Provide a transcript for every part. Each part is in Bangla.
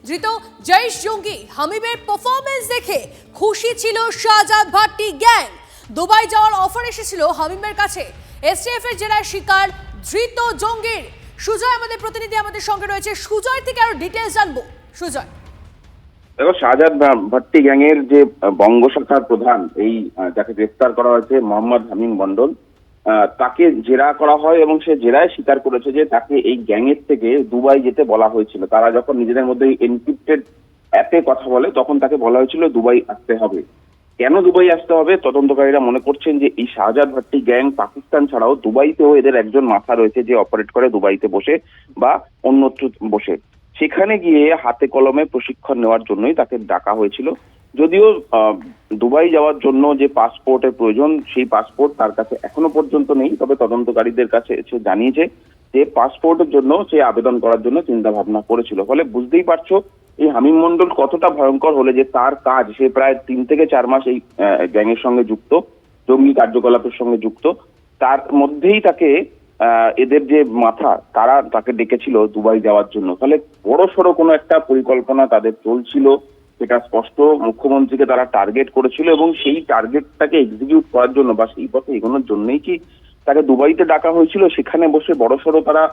ধৃত জৈশ জঙ্গি হামিমের পারফরমেন্স দেখে খুশি ছিল শাহজাদ ভাট্টি গ্যাং। দুবাই যাওয়ার অফার এসেছিল হামিমের কাছে। এসটিএফ এর জেরায় শিকার ধৃত জঙ্গির। সুজয় আমাদের প্রতিনিধি আমাদের সঙ্গে রয়েছে, সুজয় থেকে আরো ডিটেইলস জানবো। সুজয়, দেখো, শাহজাদ ভাট্টি গ্যাং এর যে বঙ্গ শাখার প্রধান, এই যাকে গ্রেফতার করা হয়েছে মোহাম্মদ হামিম মন্ডল, তাকে জেরা করা হয় এবং সে জেরায় স্বীকার করেছে যে তাকে এই গ্যাং এর থেকে দুবাই যেতে বলা হয়েছিল। তারা যখন নিজেদের মধ্যে এনক্রিপ্টেড অ্যাপে কথা বলে তখন তাকে বলা হয়েছিল দুবাই আসতে হবে। কেন দুবাই আসতে হবে? তদন্তকারীরা মনে করছেন যে এই শাহজাদ ভাট্টি গ্যাং পাকিস্তান ছাড়াও দুবাইতেও এদের একজন মাথা রয়েছে যে অপারেট করে দুবাইতে বসে বা অন্যত্র বসে। সেখানে গিয়ে হাতে কলমে প্রশিক্ষণ নেওয়ার জন্যই তাকে ডাকা হয়েছিল। যদিও দুবাই যাওয়ার জন্য যে পাসপোর্টের প্রয়োজন, সেই পাসপোর্ট তার কাছে এখনো পর্যন্ত নেই। তবে তদন্তকারীদের কাছে সে জানিয়েছে যে পাসপোর্টের জন্য সে আবেদন করার জন্য চিন্তা ভাবনা করেছিল। ফলে বুঝতেই পারছো এই হামিম মন্ডল কতটা ভয়ঙ্কর হলে যে তার কাজ, সে প্রায় 3 থেকে 4 মাস এই গ্যাংয়ের সঙ্গে যুক্ত, জঙ্গি কার্যকলাপের সঙ্গে যুক্ত। তার মধ্যেই তাকে এদের যে মাথা, তারা তাকে ডেকেছিল দুবাই যাওয়ার জন্য। ফলে বড় সড়ো কোনো একটা পরিকল্পনা তাদের চলছিল, সেটা স্পষ্ট। মুখ্যমন্ত্রীকে তারা টার্গেট করেছিল এবং সেই টার্গেটটাকে এক্সিকিউট করার জন্য বা সেই পথে এগোনোর জন্যই কি তাকে দুবাইতে ডাকা হয়েছিল। সেখানে বসে বড় সড়ো তারা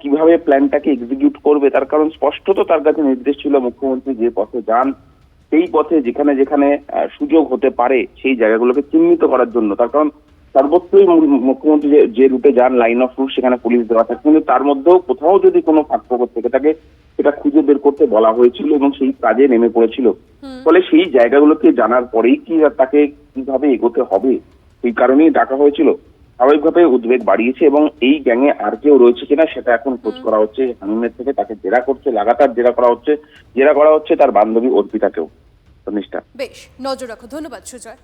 কিভাবে প্ল্যানটাকে এক্সিকিউট করবে, তার কারণ স্পষ্টত তার কাছে নির্দেশ ছিল মুখ্যমন্ত্রী যে পথে যান সেই পথে যেখানে যেখানে সুযোগ হতে পারে সেই জায়গাগুলোকে চিহ্নিত করার জন্য। তার কারণ সর্বত্রই মুখ্যমন্ত্রী যে রুটে যান, লাইন অফ রুট, সেখানে পুলিশ দেওয়া থাকে, কিন্তু তার মধ্যেও কোথাও যদি কোনো ফাঁকফোকর থেকে থাকে সেটা খুঁজে বের করতে বলা হয়েছিল এবং সেই কাজে নেমে পড়েছিল। ফলে সেই জায়গাগুলোকে জানার পরেই কি তাকে কিভাবে এগোতে হবে সেই কারণেই ডাকা হয়েছিল। স্বাভাবিকভাবে উদ্বেগ বাড়িয়েছে এবং এই গ্যাংয়ে আর কেউ রয়েছে কিনা সেটা এখন খোঁজ করা হচ্ছে। হামিমের থেকে তাকে জেরা করছে, লাগাতার জেরা করা হচ্ছে তার বান্ধবী অর্পিতাকেও। নিষ্ঠা, বেশ নজর রাখো। ধন্যবাদ সুজয়।